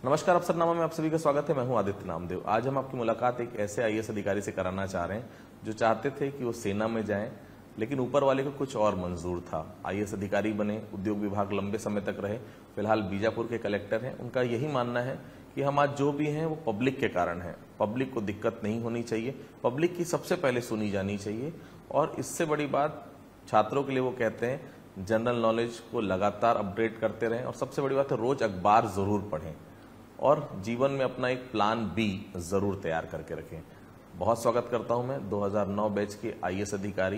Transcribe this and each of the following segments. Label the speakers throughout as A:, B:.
A: नमस्कार, अफसरनामा में आप सभी का स्वागत है। मैं हूं आदित्य नामदेव। आज हम आपकी मुलाकात एक ऐसे आईएएस अधिकारी से कराना चाह रहे हैं जो चाहते थे कि वो सेना में जाएं, लेकिन ऊपर वाले को कुछ और मंजूर था। आईएएस अधिकारी बने, उद्योग विभाग लंबे समय तक रहे, फिलहाल बीजापुर के कलेक्टर हैं। उनका यही मानना है कि हम आज जो भी हैं वो पब्लिक के कारण है। पब्लिक को दिक्कत नहीं होनी चाहिए, पब्लिक की सबसे पहले सुनी जानी चाहिए। और इससे बड़ी बात, छात्रों के लिए वो कहते हैं जनरल नॉलेज को लगातार अपडेट करते रहें, और सबसे बड़ी बात है रोज अखबार जरूर पढ़ें और जीवन में अपना एक प्लान बी जरूर तैयार करके रखें। बहुत स्वागत करता हूं मैं 2009 बैच के आईएएस अधिकारी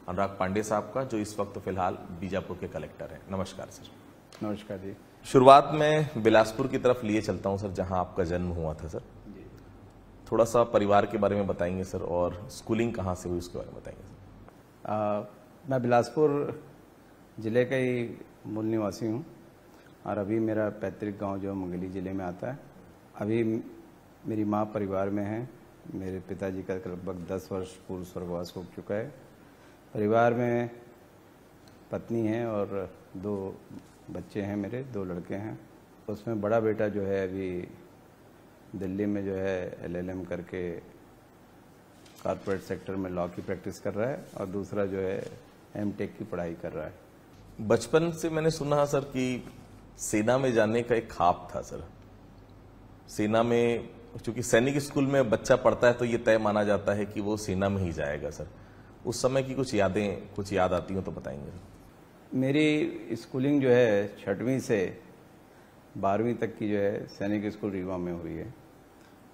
A: अनुराग पांडे साहब का, जो इस वक्त फिलहाल बीजापुर के कलेक्टर हैं। नमस्कार सर।
B: नमस्कार जी।
A: शुरुआत में बिलासपुर की तरफ लिए चलता हूं सर, जहां आपका जन्म हुआ था सर। थोड़ा सा परिवार के बारे में बताएंगे सर, और स्कूलिंग कहाँ से हुई उसके बारे में बताएंगे सर।
B: मैं बिलासपुर जिले का ही मूल निवासी हूँ और अभी मेरा पैतृक गांव जो मंगली जिले में आता है। अभी मेरी माँ परिवार में है। मेरे पिताजी का लगभग 10 वर्ष पूर्व स्वर्गवास हो चुका है। परिवार में पत्नी है और 2 बच्चे हैं, मेरे 2 लड़के हैं। उसमें बड़ा बेटा जो है अभी दिल्ली में जो है LLM करके कॉर्पोरेट सेक्टर में लॉ की प्रैक्टिस कर रहा है, और दूसरा जो है MTech की पढ़ाई कर रहा है।
A: बचपन से मैंने सुना सर कि सेना में जाने का एक ख्वाब था सर। सेना में, चूंकि सैनिक स्कूल में बच्चा पढ़ता है तो ये तय माना जाता है कि वो सेना में ही जाएगा सर। उस समय की कुछ यादें, कुछ याद आती हो तो बताएंगे सर।
B: मेरी स्कूलिंग जो है 6वीं से 12वीं तक की जो है सैनिक स्कूल रीवा में हुई है,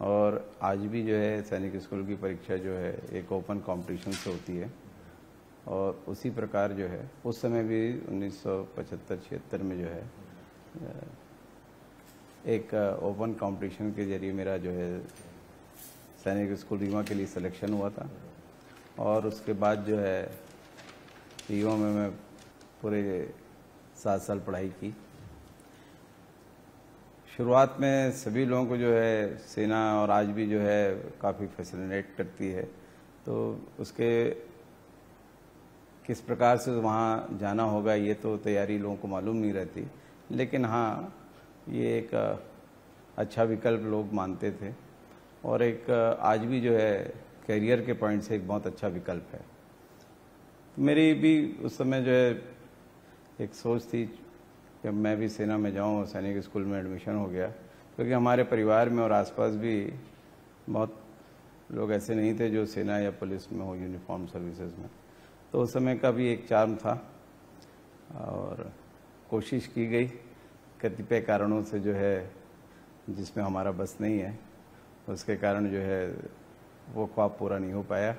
B: और आज भी जो है सैनिक स्कूल की परीक्षा जो है एक ओपन कंपटीशन से होती है। और उसी प्रकार जो है उस समय भी 1975-76 में जो है एक ओपन कंपटीशन के जरिए मेरा जो है सैनिक स्कूल रीवा के लिए सिलेक्शन हुआ था, और उसके बाद जो है रीवा में मैं पूरे 7 साल पढ़ाई की। शुरुआत में सभी लोगों को जो है सेना और आज भी जो है काफ़ी फैसिलिनेट करती है, तो उसके किस प्रकार से वहाँ जाना होगा ये तो तैयारी लोगों को मालूम नहीं रहती, लेकिन हाँ ये एक अच्छा विकल्प लोग मानते थे, और एक आज भी जो है करियर के पॉइंट से एक बहुत अच्छा विकल्प है। मेरी भी उस समय जो है एक सोच थी कि मैं भी सेना में जाऊं, और सैनिक स्कूल में एडमिशन हो गया, क्योंकि हमारे परिवार में और आसपास भी बहुत लोग ऐसे नहीं थे जो सेना या पुलिस में हो, यूनिफॉर्म सर्विसेज में। तो उस समय का भी एक चार्म था, और कोशिश की गई। कतिपय कारणों से जो है जिसमें हमारा बस नहीं है, उसके कारण जो है वो ख्वाब पूरा नहीं हो पाया।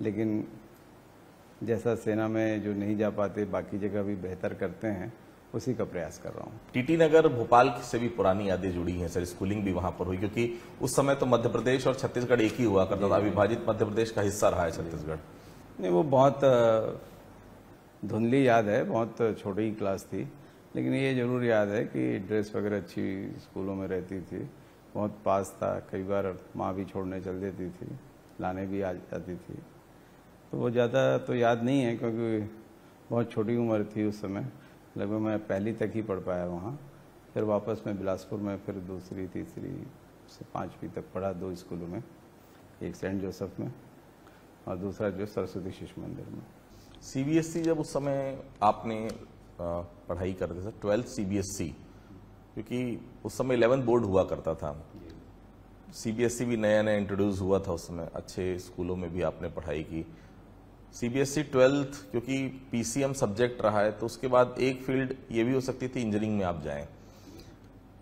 B: लेकिन जैसा सेना में जो नहीं जा पाते बाकी जगह भी बेहतर करते हैं, उसी का प्रयास कर रहा हूँ।
A: टीटी नगर भोपाल से भी पुरानी यादें जुड़ी हैं सर। स्कूलिंग भी वहां पर हुई, क्योंकि उस समय तो मध्य प्रदेश और छत्तीसगढ़ एक ही हुआ करता था। अविभाजित मध्य प्रदेश का हिस्सा रहा है छत्तीसगढ़।
B: नहीं, वो बहुत धुंधली याद है, बहुत छोटी ही क्लास थी, लेकिन ये जरूर याद है कि ड्रेस वगैरह अच्छी स्कूलों में रहती थी, बहुत पास था। कई बार माँ भी छोड़ने चल देती थी, लाने भी आ जाती थी। तो वो ज़्यादा तो याद नहीं है, क्योंकि बहुत छोटी उम्र थी उस समय। लगभग मैं पहली तक ही पढ़ पाया वहाँ, फिर वापस मैं बिलासपुर में फिर दूसरी, तीसरी से 5वीं तक पढ़ा 2 स्कूलों में, एक सेंट जोसेफ में और दूसरा जो सरस्वती शिशु मंदिर में।
A: CBSE जब उस समय आपने पढ़ाई करते थे, 12th CBSE, क्योंकि उस समय 11th बोर्ड हुआ करता था। CBSE भी नया नया इंट्रोड्यूस हुआ था उस समय। अच्छे स्कूलों में भी आपने पढ़ाई की। CBSE 12th क्योंकि PCM सब्जेक्ट रहा है, तो उसके बाद एक फील्ड ये भी हो सकती थी इंजीनियरिंग में आप जाएं,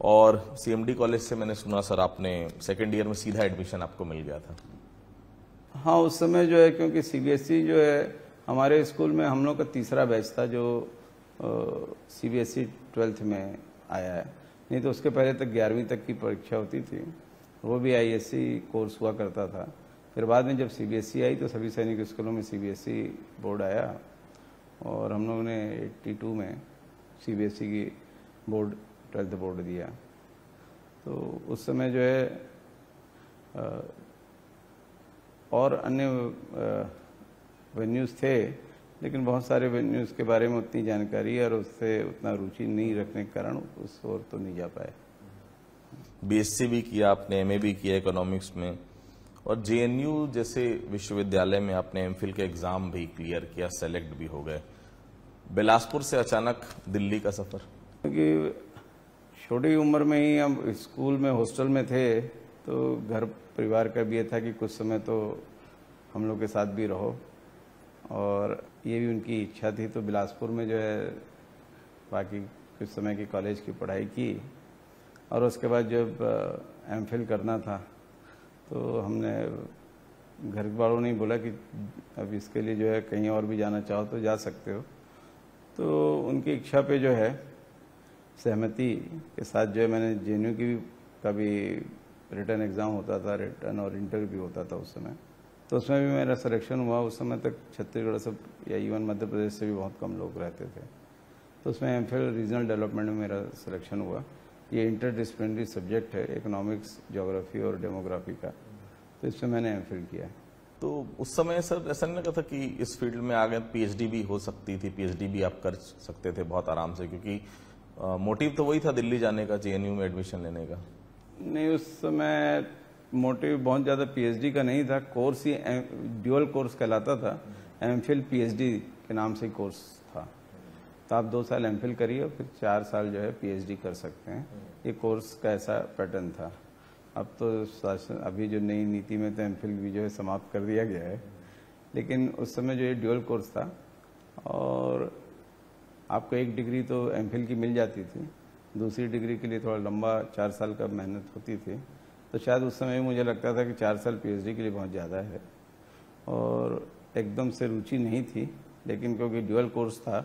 A: और CMD कॉलेज से मैंने सुना सर आपने 2nd ईयर में सीधा एडमिशन आपको मिल गया था।
B: हाँ, उस समय जो है क्योंकि CBSE जो है हमारे स्कूल में हम लोग का तीसरा बैच था जो CBSE 12th में आया है। नहीं तो उसके पहले तक 11वीं तक की परीक्षा होती थी, वो भी ISC कोर्स हुआ करता था। फिर बाद में जब CBSE आई तो सभी सैनिक स्कूलों में CBSE बोर्ड आया, और हम लोगों ने 82 में CBSE की बोर्ड 12th बोर्ड दिया। तो उस समय जो है और अन्य वेन्यूज़ थे, लेकिन बहुत सारे वेन्यूज़ के बारे में उतनी जानकारी और उससे उतना रुचि नहीं रखने के कारण उस ओर तो नहीं जा पाए।
A: बीएससी भी किया आपने, एमए भी किया इकोनॉमिक्स में, और जेएनयू जैसे विश्वविद्यालय में आपने एमफिल के एग्जाम भी क्लियर किया, सेलेक्ट भी हो गए। बिलासपुर से अचानक दिल्ली का सफर?
B: क्योंकि छोटी उम्र में ही हम स्कूल में हॉस्टल में थे, तो घर परिवार का भी ये था कि कुछ समय तो हम लोग के साथ भी रहो, और ये भी उनकी इच्छा थी। तो बिलासपुर में जो है बाकी कुछ समय की कॉलेज की पढ़ाई की, और उसके बाद जब एमफिल करना था तो हमने घर वालों ने बोला कि अब इसके लिए जो है कहीं और भी जाना चाहो तो जा सकते हो। तो उनकी इच्छा पे जो है सहमति के साथ जो है मैंने जेएनयू की का भी रिटर्न एग्ज़ाम होता था, रिटर्न और इंटरव्यू भी होता था उस समय, तो उसमें भी मेरा सिलेक्शन हुआ। उस समय तक छत्तीसगढ़ से या इवन मध्य प्रदेश से भी बहुत कम लोग रहते थे, तो उसमें एमफिल रीजनल डेवलपमेंट में मेरा सिलेक्शन हुआ। ये इंटरडिसिप्लिनरी सब्जेक्ट है, इकोनॉमिक्स, ज्योग्राफी और डेमोग्राफी का, तो इसमें मैंने एमफिल किया है।
A: तो उस समय सर ऐसा नहीं लगा था कि इस फील्ड में आ गए पीएचडी भी हो सकती थी, पीएचडी भी आप कर सकते थे बहुत आराम से, क्योंकि मोटिव तो वही था दिल्ली जाने का, जेएनयू में एडमिशन लेने का?
B: नहीं, उस समय मोटिव बहुत ज़्यादा पीएचडी का नहीं था। कोर्स ही ड्यूअल कोर्स कहलाता था, एमफिल पीएचडी के नाम से कोर्स था। तो आप 2 साल एमफिल करिए और फिर 4 साल जो है पीएचडी कर सकते हैं। ये कोर्स का ऐसा पैटर्न था। अब तो अभी जो नई नीति में तो एमफिल भी जो है समाप्त कर दिया गया है, लेकिन उस समय जो ये ड्यूअल कोर्स था, और आपको 1 डिग्री तो एमफिल की मिल जाती थी, दूसरी डिग्री के लिए थोड़ा लंबा 4 साल का मेहनत होती थी। तो शायद उस समय मुझे लगता था कि 4 साल पीएचडी के लिए बहुत ज़्यादा है, और एकदम से रुचि नहीं थी, लेकिन क्योंकि ड्यूअल कोर्स था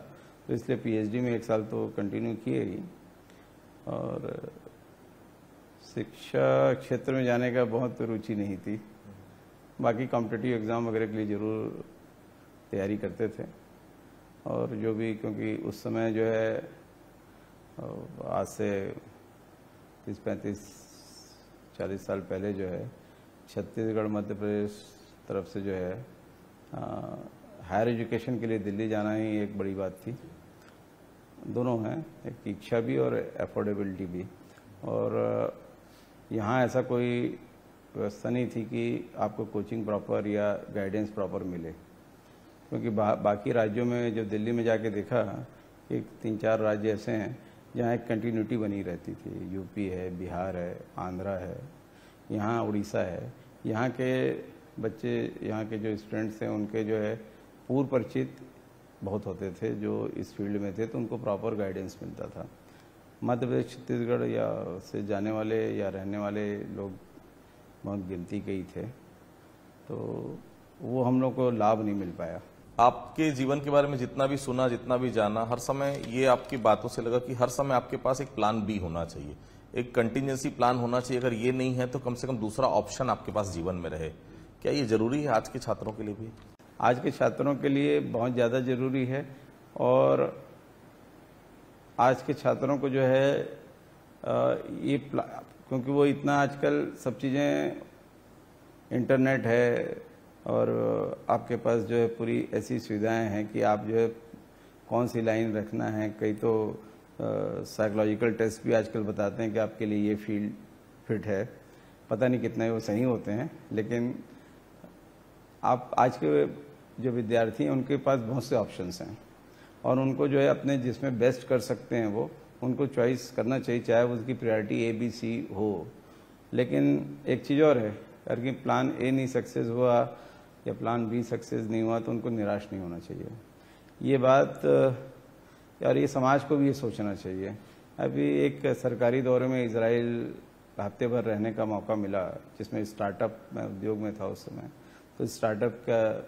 B: तो इसलिए पीएचडी में 1 साल तो कंटिन्यू किए ही। और शिक्षा क्षेत्र में जाने का बहुत रुचि नहीं थी, बाकी कॉम्पिटिटिव एग्ज़ाम वगैरह के लिए ज़रूर तैयारी करते थे। और जो भी, क्योंकि उस समय जो है आज से 30-35-40 साल पहले जो है छत्तीसगढ़ मध्य प्रदेश तरफ से जो है हायर एजुकेशन के लिए दिल्ली जाना ही एक बड़ी बात थी। दोनों हैं, एक इच्छा भी और अफोर्डेबिलिटी भी। और यहाँ ऐसा कोई व्यवस्था नहीं थी कि आपको कोचिंग प्रॉपर या गाइडेंस प्रॉपर मिले, क्योंकि बाकी राज्यों में जो दिल्ली में जाके देखा कि 3-4 राज्य ऐसे हैं जहाँ एक कंटिन्यूटी बनी रहती थी। यूपी है, बिहार है, आंध्रा है, यहाँ उड़ीसा है। यहाँ के बच्चे, यहाँ के जो स्टूडेंट्स हैं उनके जो है पूर्व परिचित बहुत होते थे जो इस फील्ड में थे, तो उनको प्रॉपर गाइडेंस मिलता था। मध्य प्रदेश, छत्तीसगढ़ या से जाने वाले या रहने वाले लोग बहुत गिनती के ही थे, तो वो हम लोग को लाभ नहीं मिल पाया।
A: आपके जीवन के बारे में जितना भी सुना, जितना भी जाना, हर समय ये आपकी बातों से लगा कि हर समय आपके पास एक प्लान बी होना चाहिए, एक कंटिजेंसी प्लान होना चाहिए। अगर ये नहीं है तो कम से कम दूसरा ऑप्शन आपके पास जीवन में रहे। क्या ये जरूरी है आज के छात्रों के लिए भी?
B: आज के छात्रों के लिए बहुत ज़्यादा ज़रूरी है। और आज के छात्रों को जो है ये क्योंकि वो इतना आजकल सब चीज़ें इंटरनेट है और आपके पास जो है पूरी ऐसी सुविधाएं हैं कि आप जो है कौन सी लाइन रखना है। कई तो साइकोलॉजिकल टेस्ट भी आजकल बताते हैं कि आपके लिए ये फील्ड फिट है। पता नहीं कितने वो सही होते हैं, लेकिन आप आज के जो विद्यार्थी हैं उनके पास बहुत से ऑप्शंस हैं, और उनको जो है अपने जिसमें बेस्ट कर सकते हैं वो उनको चॉइस करना चाहिए, चाहे उसकी प्रायोरिटी ए बी सी हो। लेकिन एक चीज़ और है, अगर कि प्लान ए नहीं सक्सेस हुआ या प्लान बी सक्सेस नहीं हुआ तो उनको निराश नहीं होना चाहिए। ये बात और ये समाज को भी ये सोचना चाहिए। अभी एक सरकारी दौरे में इजराइल हफ्ते भर रहने का मौका मिला, जिसमें स्टार्टअप में उद्योग में था उस समय, तो स्टार्टअप का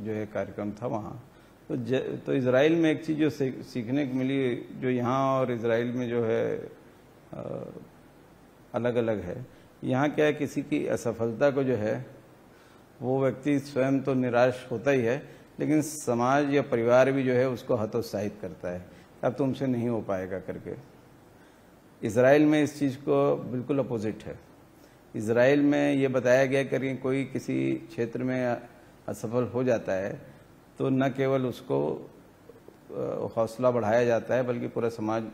B: जो है कार्यक्रम था वहाँ। तो इजराइल में एक चीज़ जो सीखने को मिली, जो यहाँ और इजराइल में जो है अलग अलग है। यहाँ क्या है, किसी की असफलता को जो है वो व्यक्ति स्वयं तो निराश होता ही है, लेकिन समाज या परिवार भी जो है उसको हतोत्साहित करता है, अब तुमसे नहीं हो पाएगा करके। इजराइल में इस चीज़ को बिल्कुल अपोजिट है। इजराइल में ये बताया गया कि कोई किसी क्षेत्र में असफल हो जाता है तो न केवल उसको हौसला बढ़ाया जाता है, बल्कि पूरा समाज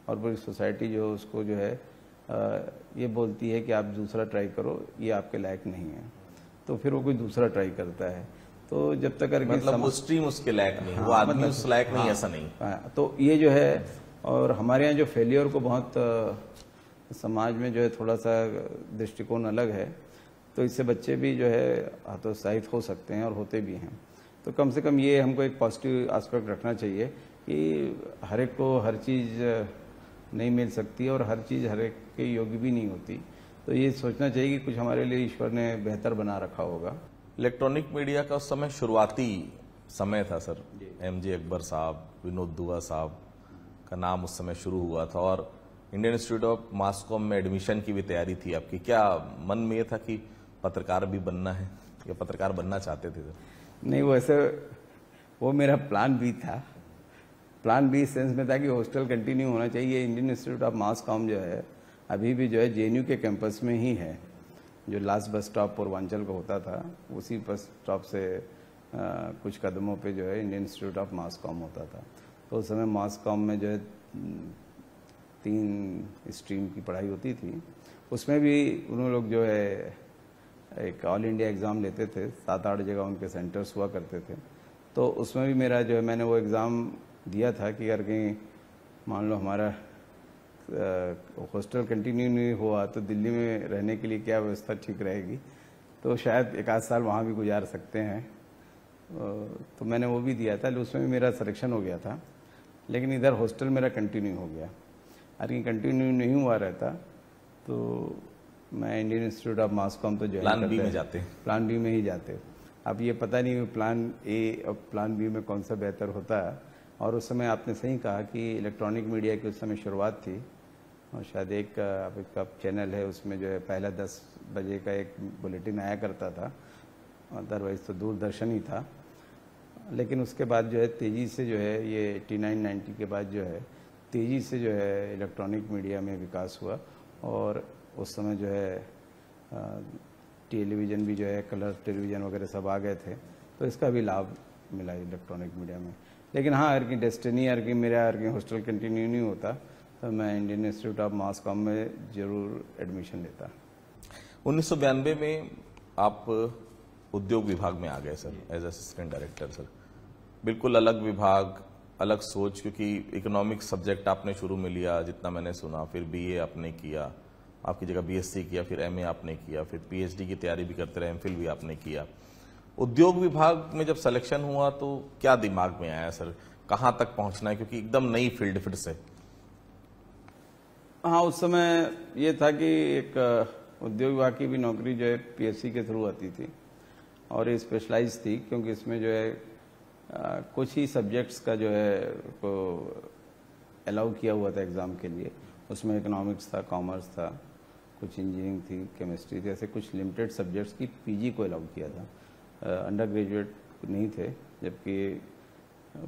B: और पूरी सोसाइटी जो उसको जो है ये बोलती है कि आप दूसरा ट्राई करो, ये आपके लायक नहीं है, तो फिर वो कोई दूसरा ट्राई करता है। तो जब तक करके
A: मतलब वो स्ट्रीम उसके लायक नहीं, वो आदमी उस लायक नहीं, ऐसा नहीं।
B: तो ये जो है, और हमारे यहाँ जो फेलियर को बहुत समाज में जो है थोड़ा सा दृष्टिकोण अलग है, तो इससे बच्चे भी जो है हतोत्साहित हो सकते हैं और होते भी हैं। तो कम से कम ये हमको एक पॉजिटिव एस्पेक्ट रखना चाहिए कि हर एक को हर चीज़ नहीं मिल सकती और हर चीज़ हर एक के योग्य भी नहीं होती। तो ये सोचना चाहिए कि कुछ हमारे लिए ईश्वर ने बेहतर बना रखा होगा।
A: इलेक्ट्रॉनिक मीडिया का उस समय शुरुआती समय था सर, एमजे अकबर साहब, विनोद दुआ साहब का नाम उस समय शुरू हुआ था, और Indian institute of mass com में एडमिशन की भी तैयारी थी आपकी। क्या मन में ये था कि पत्रकार भी बनना है, या पत्रकार बनना चाहते थे सर?
B: नहीं, वैसे वो मेरा प्लान बी था। प्लान बी इस सेंस में था कि हॉस्टल कंटिन्यू होना चाहिए। Indian institute of mass com जो है अभी भी जो है जेएनयू के कैंपस में ही है। जो लास्ट बस स्टॉप पूर्वांचल का होता था, उसी बस स्टॉप से कुछ कदमों पे जो है Indian institute of mass com होता था। तो उस समय मास कॉम में जो है 3 स्ट्रीम की पढ़ाई होती थी। उसमें भी उन लोग जो है एक ऑल इंडिया एग्ज़ाम लेते थे, 7-8 जगह उनके सेंटर्स हुआ करते थे। तो उसमें भी मेरा जो है, मैंने वो एग्ज़ाम दिया था कि अगर कहीं मान लो हमारा हॉस्टल कंटिन्यू नहीं हुआ तो दिल्ली में रहने के लिए क्या व्यवस्था ठीक रहेगी, तो शायद 1 आध साल वहाँ भी गुजार सकते हैं। तो मैंने वो भी दिया था, उसमें भी मेरा सिलेक्शन हो गया था। लेकिन इधर हॉस्टल मेरा कंटिन्यू हो गया। अगर कंटिन्यू नहीं हुआ रहता तो मैं Indian institute of mass com तो
A: प्लान बी में जाते,
B: प्लान बी में ही जाते। अब ये पता नहीं प्लान ए और प्लान बी में कौन सा बेहतर होता है। और उस समय आपने सही कहा कि इलेक्ट्रॉनिक मीडिया की उस समय शुरुआत थी, और शायद एक आपका चैनल है उसमें जो है पहला 10 बजे का एक बुलेटिन आया करता था, अदरवाइज तो दूरदर्शन ही था। लेकिन उसके बाद जो है तेज़ी से जो है ये 89-90 के बाद जो है तेज़ी से जो है इलेक्ट्रॉनिक मीडिया में विकास हुआ। और उस समय जो है टेलीविज़न भी जो है कलर टेलीविज़न वगैरह सब आ गए थे, तो इसका भी लाभ मिला इलेक्ट्रॉनिक मीडिया में। लेकिन हाँ, अगर की डेस्टिनी, अगर की मेरा अगर हॉस्टल कंटिन्यू नहीं होता तो मैं Indian institute of mass com में जरूर एडमिशन लेता।
A: 1992 में आप उद्योग विभाग में आ गए sir, as assistant director sir. बिल्कुल अलग विभाग, अलग सोच, क्योंकि इकोनॉमिक्स सब्जेक्ट आपने शुरू में लिया जितना मैंने सुना, फिर बीए आपने किया, आपकी जगह बीएससी किया, फिर एमए आपने किया, फिर पीएचडी की तैयारी भी करते रहे, एमफिल भी आपने किया। उद्योग विभाग में जब सिलेक्शन हुआ तो क्या दिमाग में आया सर, कहाँ तक पहुंचना है, क्योंकि एकदम नई फील्ड फिर से?
B: हाँ, उस समय ये था कि एक उद्योग विभाग की भी नौकरी जो है पीएससी के थ्रू आती थी, और ये स्पेशलाइज थी क्योंकि इसमें जो है कुछ ही सब्जेक्ट्स का जो है को अलाउ किया हुआ था एग्ज़ाम के लिए। उसमें इकोनॉमिक्स था, कॉमर्स था, कुछ इंजीनियरिंग थी, केमिस्ट्री थी, ऐसे कुछ लिमिटेड सब्जेक्ट्स की पीजी को अलाउ किया था। अंडर ग्रेजुएट नहीं थे, जबकि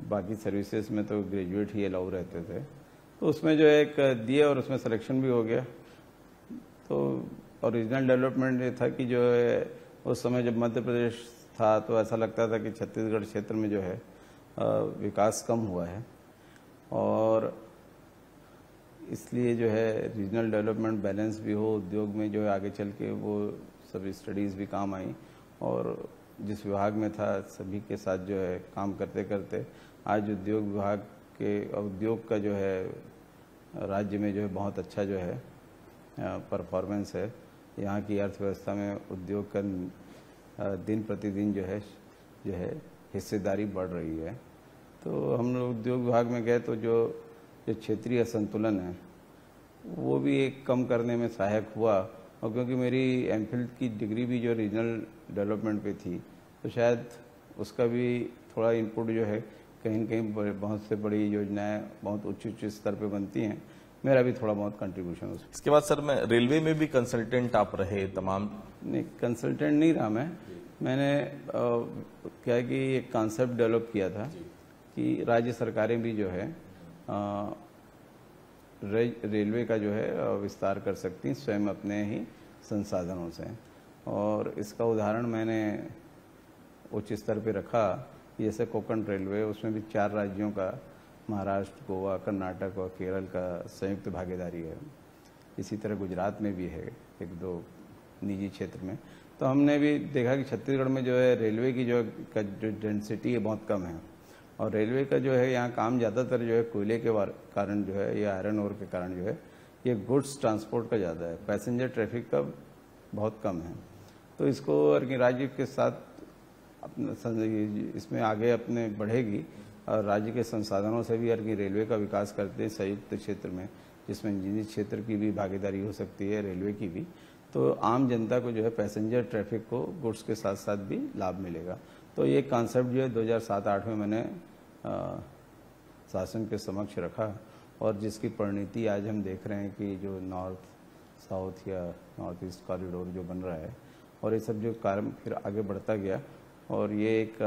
B: बाकी सर्विसेज में तो ग्रेजुएट ही अलाउ रहते थे। तो उसमें जो है एक दिए और उसमें सिलेक्शन भी हो गया। तो ओरिजिनल डेवलपमेंट ये था कि जो है उस समय जब मध्य प्रदेश था तो ऐसा लगता था कि छत्तीसगढ़ क्षेत्र में जो है विकास कम हुआ है, और इसलिए जो है रीजनल डेवलपमेंट बैलेंस भी हो उद्योग में, जो है आगे चल के वो सब स्टडीज़ भी काम आई। और जिस विभाग में था सभी के साथ जो है काम करते करते आज उद्योग विभाग के उद्योग का जो है राज्य में जो है बहुत अच्छा जो है परफॉर्मेंस है। यहाँ की अर्थव्यवस्था में उद्योग का दिन प्रतिदिन जो है हिस्सेदारी बढ़ रही है। तो हम लोग उद्योग विभाग में गए तो जो क्षेत्रीय असंतुलन है वो भी एक कम करने में सहायक हुआ। और क्योंकि मेरी एमफिल की डिग्री भी जो रीजनल डेवलपमेंट पे थी, तो शायद उसका भी थोड़ा इनपुट जो है कहीं न कहीं बहुत से बड़ी योजनाएं बहुत उच्च स्तर पे बनती हैं, मेरा भी थोड़ा बहुत कंट्रीब्यूशन उसमें।
A: इसके बाद सर मैं रेलवे में भी कंसल्टेंट आप रहे तमाम?
B: नहीं, कंसल्टेंट नहीं रहा मैंने क्या है कि एक कॉन्सेप्ट डेवलप किया था कि राज्य सरकारें भी जो है रेलवे का जो है विस्तार कर सकती हैं स्वयं अपने ही संसाधनों से। और इसका उदाहरण मैंने उच्च स्तर पे रखा, जैसे कोंकण रेलवे, उसमें भी 4 राज्यों का, महाराष्ट्र, गोवा, कर्नाटक और केरल का संयुक्त भागीदारी है। इसी तरह गुजरात में भी है एक दो निजी क्षेत्र में। तो हमने भी देखा कि छत्तीसगढ़ में जो है रेलवे की जो डेंसिटी है बहुत कम है, और रेलवे का जो है यहाँ काम ज़्यादातर जो है कोयले के कारण जो है या आयरन ओर के कारण जो है ये गुड्स ट्रांसपोर्ट का ज़्यादा है, पैसेंजर ट्रैफिक का बहुत कम है। तो इसको राज्य के साथ इसमें आगे अपने बढ़ेगी और राज्य के संसाधनों से भी रेलवे का विकास करते हैं संयुक्त क्षेत्र में, जिसमें निजी क्षेत्र की भी भागीदारी हो सकती है, रेलवे की भी। तो आम जनता को जो है पैसेंजर ट्रैफिक को गुड्स के साथ साथ भी लाभ मिलेगा। तो ये कॉन्सेप्ट जो है 2007-08 में मैंने शासन के समक्ष रखा, और जिसकी परिणति आज हम देख रहे हैं कि जो नॉर्थ साउथ या नॉर्थ ईस्ट कॉरिडोर जो बन रहा है, और ये सब जो कार्य फिर आगे बढ़ता गया, और ये एक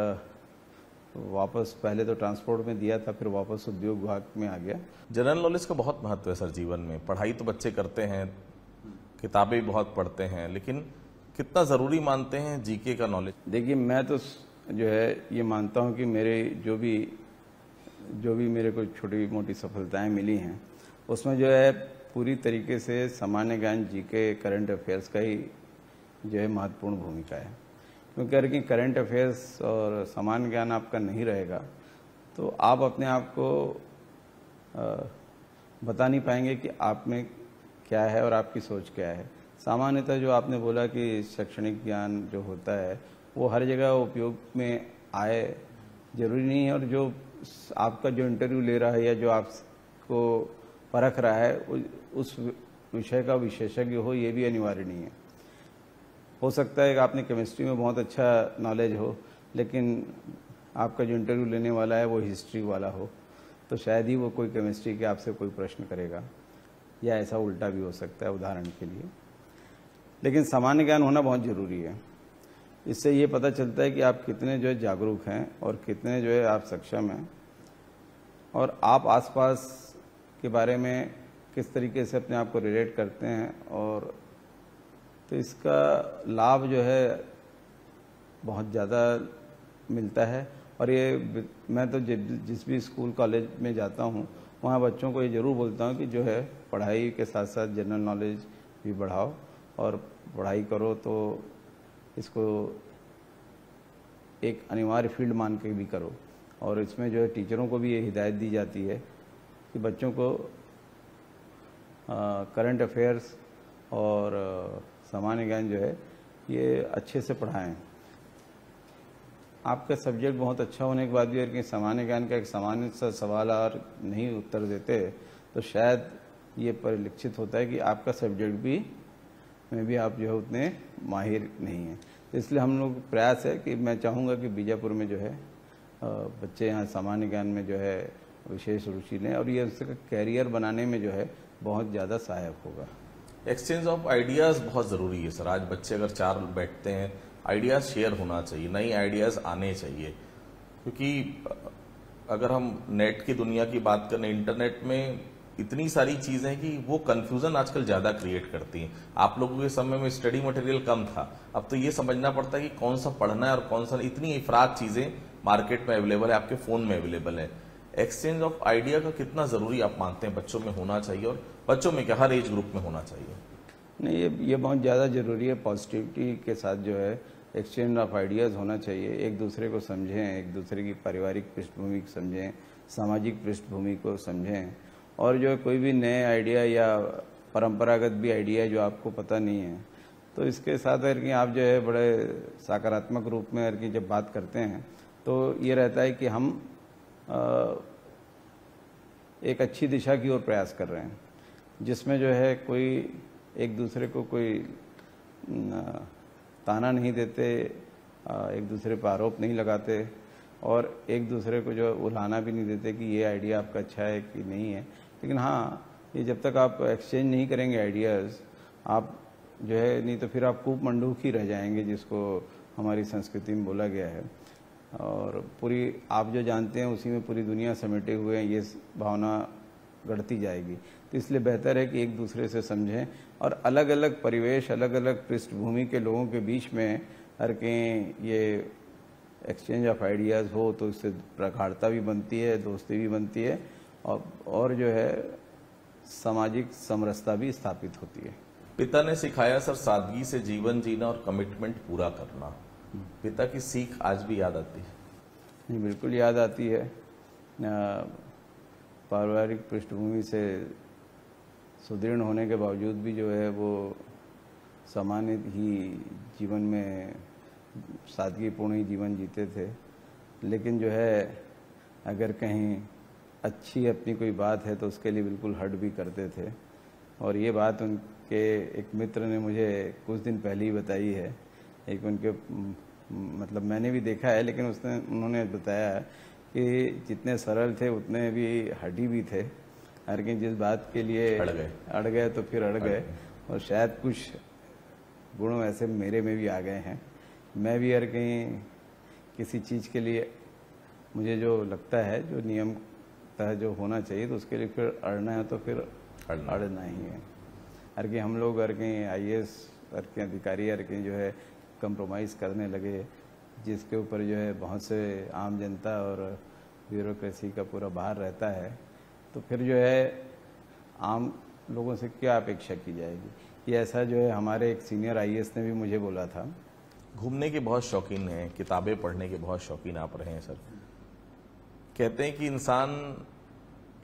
B: वापस पहले तो ट्रांसपोर्ट में दिया था, फिर वापस उद्योग विभाग में आ गया।
A: जनरल नॉलेज का बहुत महत्व है सर जीवन में। पढ़ाई तो बच्चे करते हैं, किताबें बहुत पढ़ते हैं, लेकिन कितना ज़रूरी मानते हैं जीके का नॉलेज?
B: देखिए, मैं तो जो है ये मानता हूँ कि मेरे जो भी मेरे को छोटी मोटी सफलताएं मिली हैं, उसमें जो है पूरी तरीके से सामान्य ज्ञान, जीके, करंट अफेयर्स का ही जो है महत्वपूर्ण भूमिका है। क्योंकि करंट अफेयर्स और सामान्य ज्ञान आपका नहीं रहेगा तो आप अपने आप को बता नहीं पाएंगे कि आप में क्या है और आपकी सोच क्या है। सामान्यतः जो आपने बोला कि शैक्षणिक ज्ञान जो होता है वो हर जगह उपयोग में आए जरूरी नहीं है, और जो आपका जो इंटरव्यू ले रहा है या जो आपको परख रहा है उस विषय का विशेषज्ञ हो, ये भी अनिवार्य नहीं है। हो सकता है कि आपने केमिस्ट्री में बहुत अच्छा नॉलेज हो, लेकिन आपका जो इंटरव्यू लेने वाला है वो हिस्ट्री वाला हो, तो शायद ही वो कोई केमिस्ट्री के आपसे कोई प्रश्न करेगा, या ऐसा उल्टा भी हो सकता है उदाहरण के लिए। लेकिन सामान्य ज्ञान होना बहुत ज़रूरी है। इससे ये पता चलता है कि आप कितने जो है जागरूक हैं और कितने जो है आप सक्षम हैं, और आप आसपास के बारे में किस तरीके से अपने आप को रिलेट करते हैं। और तो इसका लाभ जो है बहुत ज़्यादा मिलता है। और ये मैं तो जिस भी स्कूल कॉलेज में जाता हूँ वहाँ बच्चों को ये ज़रूर बोलता हूँ कि जो है पढ़ाई के साथ साथ जनरल नॉलेज भी बढ़ाओ, और पढ़ाई करो तो इसको एक अनिवार्य फील्ड मान के भी करो। और इसमें जो है टीचरों को भी ये हिदायत दी जाती है कि बच्चों को करंट अफेयर्स और सामान्य ज्ञान जो है ये अच्छे से पढ़ाएं। आपका सब्जेक्ट बहुत अच्छा होने के बाद भी अगर सामान्य ज्ञान का एक सामान्य सा सवाल और नहीं उत्तर देते तो शायद ये परिलक्षित होता है कि आपका सब्जेक्ट भी में भी आप जो है उतने माहिर नहीं हैं। तो इसलिए हम लोग प्रयास है कि मैं चाहूँगा कि बीजापुर में जो है बच्चे यहाँ सामान्य ज्ञान में जो है विशेष रुचि लें, और ये उसका कैरियर बनाने में जो है बहुत ज़्यादा सहायक होगा।
A: एक्सचेंज ऑफ आइडियाज़ बहुत ज़रूरी है सर। आज बच्चे अगर चार बैठते हैं, आइडियाज़ शेयर होना चाहिए, नई आइडियाज़ आने चाहिए। क्योंकि अगर हम नेट की दुनिया की बात करें, इंटरनेट में इतनी सारी चीज़ें हैं कि वो कन्फ्यूज़न आजकल ज़्यादा क्रिएट करती हैं। आप लोगों के समय में स्टडी मटेरियल कम था, अब तो ये समझना पड़ता है कि कौन सा पढ़ना है और कौन सा। इतनी इफरात चीज़ें मार्केट में अवेलेबल है, आपके फ़ोन में अवेलेबल है। एक्सचेंज ऑफ आइडिया का कितना ज़रूरी आप मानते हैं बच्चों में होना चाहिए, और बच्चों में क्या हर एज ग्रुप में होना चाहिए?
B: नहीं, ये बहुत ज़्यादा ज़रूरी है। पॉजिटिविटी के साथ जो है एक्सचेंज ऑफ आइडियाज़ होना चाहिए। एक दूसरे को समझें, एक दूसरे की पारिवारिक पृष्ठभूमि को समझें, सामाजिक पृष्ठभूमि को समझें, और जो कोई भी नए आइडिया या परंपरागत भी आइडिया जो आपको पता नहीं है तो इसके साथ अगर कि आप जो है बड़े सकारात्मक रूप में अगर कि जब बात करते हैं तो ये रहता है कि हम एक अच्छी दिशा की ओर प्रयास कर रहे हैं, जिसमें जो है कोई एक दूसरे को कोई ताना नहीं देते, एक दूसरे पर आरोप नहीं लगाते, और एक दूसरे को जो उलाहना भी नहीं देते कि ये आइडिया आपका अच्छा है कि नहीं है। लेकिन हाँ, ये जब तक आप एक्सचेंज नहीं करेंगे आइडियाज़, आप जो है नहीं तो फिर आप कूप मंडूक ही रह जाएंगे, जिसको हमारी संस्कृति में बोला गया है। और पूरी आप जो जानते हैं उसी में पूरी दुनिया समेटे हुए हैं, ये भावना गढ़ती जाएगी। तो इसलिए बेहतर है कि एक दूसरे से समझें, और अलग अलग परिवेश, अलग अलग पृष्ठभूमि के लोगों के बीच में हर के ये एक्सचेंज ऑफ आइडियाज़ हो तो इससे प्रगाढ़ता भी बनती है, दोस्ती भी बनती है, और जो है सामाजिक समरसता भी स्थापित होती है।
A: पिता ने सिखाया सर सादगी से जीवन जीना और कमिटमेंट पूरा करना। पिता की सीख आज भी याद आती है?
B: जी बिल्कुल याद आती है। पारिवारिक पृष्ठभूमि से सुदृढ़ होने के बावजूद भी जो है वो सामान्य ही जीवन में सादगीपूर्ण ही जीवन जीते थे, लेकिन जो है अगर कहीं अच्छी अपनी कोई बात है तो उसके लिए बिल्कुल हट भी करते थे। और ये बात उनके एक मित्र ने मुझे कुछ दिन पहले ही बताई है। एक उनके मतलब मैंने भी देखा है, लेकिन उन्होंने बताया कि जितने सरल थे उतने भी हटी भी थे। हर कहीं जिस बात के लिए अड़ गए तो फिर अड़ गए, और शायद कुछ गुण ऐसे मेरे में भी आ गए हैं। मैं भी हर कहीं किसी चीज़ के लिए मुझे जो लगता है जो नियम तय जो होना चाहिए तो उसके लिए फिर अड़ना है तो फिर अड़ना ही है। हर कहीं हम लोग हर कहीं IAS हर कहीं अधिकारी हर कहीं जो है कंप्रोमाइज़ करने लगे, जिसके ऊपर जो है बहुत से आम जनता और ब्यूरोक्रेसी का पूरा भार रहता है। तो फिर जो है आम लोगों से क्या अपेक्षा की जाएगी। ये ऐसा जो है हमारे एक सीनियर IAS ने भी मुझे बोला था।
A: घूमने के बहुत शौकीन हैं, किताबें पढ़ने के बहुत शौकीन आप रहे हैं सर। कहते हैं कि इंसान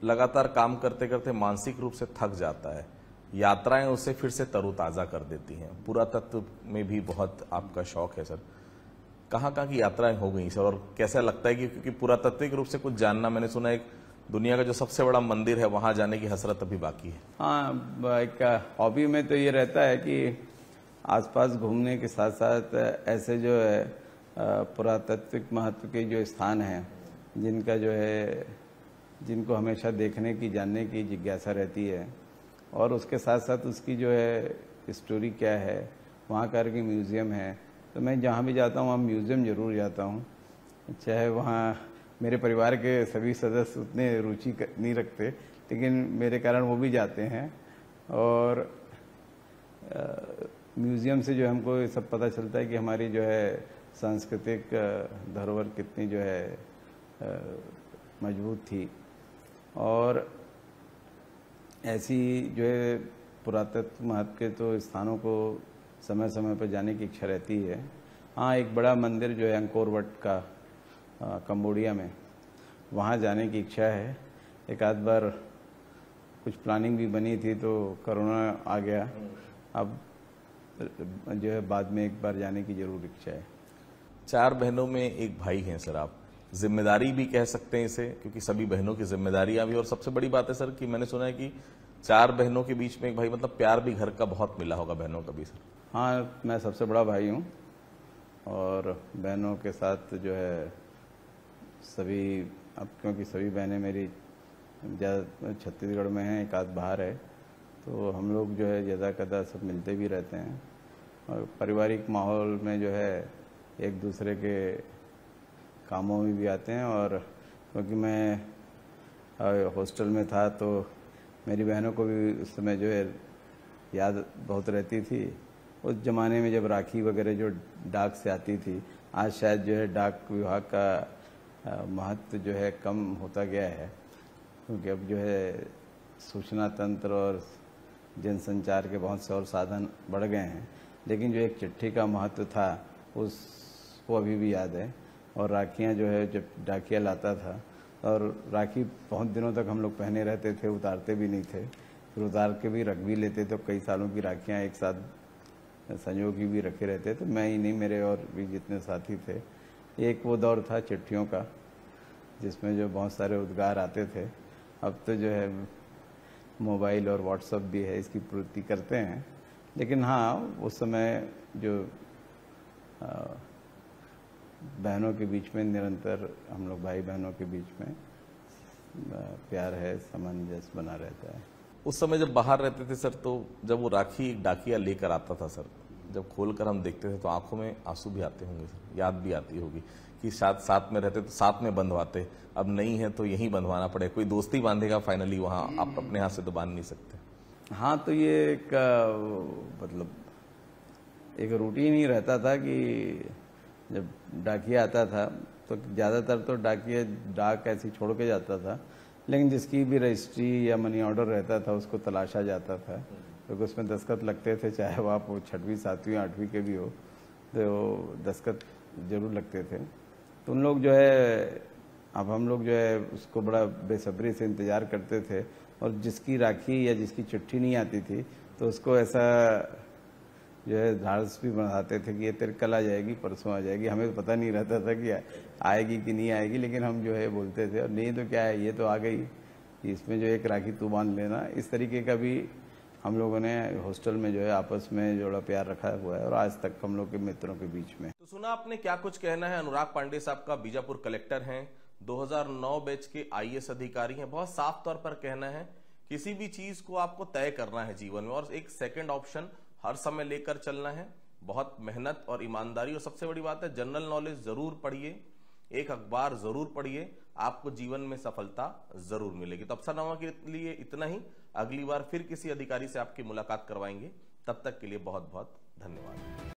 A: लगातार काम करते करते मानसिक रूप से थक जाता है, यात्राएं उसे फिर से तरोताज़ा कर देती हैं। पुरातत्व में भी बहुत आपका शौक है सर। कहाँ कहाँ की यात्राएं हो गई सर, और कैसा लगता है कि क्योंकि पुरातत्विक रूप से कुछ जानना, मैंने सुना एक दुनिया का जो सबसे बड़ा मंदिर है वहां जाने की हसरत अभी बाकी है।
B: हाँ, एक हॉबी में तो ये रहता है कि आसपास घूमने के साथ साथ ऐसे जो है पुरातत्विक महत्व के जो स्थान हैं जिनका जो है जिनको हमेशा देखने की जानने की जिज्ञासा रहती है, और उसके साथ साथ उसकी जो है स्टोरी क्या है, वहाँ का की म्यूज़ियम है। तो मैं जहाँ भी जाता हूँ वहाँ म्यूज़ियम ज़रूर जाता हूँ। चाहे वहाँ मेरे परिवार के सभी सदस्य उतने रुचि नहीं रखते, लेकिन मेरे कारण वो भी जाते हैं। और म्यूज़ियम से जो हमको ये सब पता चलता है कि हमारी जो है सांस्कृतिक धरोहर कितनी जो है मजबूत थी। और ऐसी जो है पुरातत्व महत्व के तो स्थानों को समय समय पर जाने की इच्छा रहती है। हाँ, एक बड़ा मंदिर जो है अंकोर वट का कंबोडिया में, वहाँ जाने की इच्छा है। एक आध बार कुछ प्लानिंग भी बनी थी तो कोरोना आ गया। अब जो है बाद में एक बार जाने की जरूर इच्छा है।
A: 4 बहनों में एक भाई हैं सर आप, जिम्मेदारी भी कह सकते हैं इसे, क्योंकि सभी बहनों की जिम्मेदारियां भी। और सबसे बड़ी बात है सर कि मैंने सुना है कि 4 बहनों के बीच में एक भाई, मतलब प्यार भी घर का बहुत मिला होगा बहनों का भी सर।
B: हाँ, मैं सबसे बड़ा भाई हूँ, और बहनों के साथ जो है सभी, अब क्योंकि सभी बहनें मेरी ज़्यादा छत्तीसगढ़ में हैं, एक आध बाहर है, तो हम लोग जो है ज़्यादा कदा सब मिलते भी रहते हैं। और पारिवारिक माहौल में जो है एक दूसरे के कामों में भी आते हैं। और क्योंकि मैं हॉस्टल में था तो मेरी बहनों को भी उस समय जो है याद बहुत रहती थी। उस ज़माने में जब राखी वगैरह जो डाक से आती थी, आज शायद जो है डाक विभाग का महत्व जो है कम होता गया है, क्योंकि अब जो है सूचना तंत्र और जनसंचार के बहुत से और साधन बढ़ गए हैं। लेकिन जो एक चिट्ठी का महत्व था उसको अभी भी याद है। और राखियाँ जो है जब डाकिया लाता था, और राखी बहुत दिनों तक हम लोग पहने रहते थे, उतारते भी नहीं थे, फिर उतार के भी रख भी लेते थे। कई सालों की राखियाँ एक साथ संजो की भी रखे रहते। तो मैं ही नहीं, मेरे और भी जितने साथी थे। एक वो दौर था चिट्ठियों का जिसमें जो बहुत सारे उद्गार आते थे। अब तो जो है मोबाइल और व्हाट्सएप भी है, इसकी पूर्ति करते हैं। लेकिन हाँ, उस समय जो बहनों के बीच में निरंतर हम लोग भाई बहनों के बीच में प्यार है, सामंजस्य बना रहता है।
A: उस समय जब बाहर रहते थे सर, तो जब वो राखी डाकिया लेकर आता था सर, जब खोलकर हम देखते थे तो आंखों में आंसू भी आते होंगे सर, याद भी आती होगी कि साथ में रहते तो साथ में बंधवाते, अब नहीं है तो यहीं बंधवाना पड़े, कोई दोस्ती बांधेगा फाइनली वहाँ, आप अपने हाथ से तो बांध नहीं सकते।
B: हाँ, तो ये एक मतलब एक रूटीन ही रहता था कि जब डाकिया आता था तो ज़्यादातर तो डाकिया डाक ऐसी छोड़ के जाता था, लेकिन जिसकी भी रजिस्ट्री या मनी ऑर्डर रहता था उसको तलाशा जाता था, क्योंकि उसमें दस्तखत लगते थे, चाहे वो आप 6वीं 7वीं 8वीं के भी हो, तो दस्तखत जरूर लगते थे। तो उन लोग जो है, अब हम लोग जो है उसको बड़ा बेसब्री से इंतज़ार करते थे, और जिसकी राखी या जिसकी चिट्ठी नहीं आती थी तो उसको ऐसा जो है ढाढ़स भी बढ़ाते थे कि ये तेरे कल आ जाएगी, परसों आ जाएगी। हमें तो पता नहीं रहता था कि आएगी कि नहीं आएगी, लेकिन हम जो है बोलते थे, और नहीं तो क्या है, ये तो आ गई, इसमें जो एक राखी तू बांध लेना। इस तरीके का भी हम लोगों ने हॉस्टल में जो है आपस में जोड़ा प्यार रखा हुआ है, और आज तक हम लोग के मित्रों के बीच में।
A: तो सुना आपने क्या कुछ कहना है। अनुराग पांडे साहब का बीजापुर कलेक्टर हैं, 2009 बैच के आईएएस अधिकारी हैं। बहुत साफ तौर पर कहना है, किसी भी चीज को आपको तय करना है जीवन में, और एक सेकंड ऑप्शन हर समय लेकर चलना है। बहुत मेहनत और ईमानदारी, और सबसे बड़ी बात है जनरल नॉलेज जरूर पढ़िए, एक अखबार जरूर पढ़िए, आपको जीवन में सफलता जरूर मिलेगी। तो अफसरनामा के लिए इतना ही। अगली बार फिर किसी अधिकारी से आपकी मुलाकात करवाएंगे। तब तक के लिए बहुत बहुत धन्यवाद।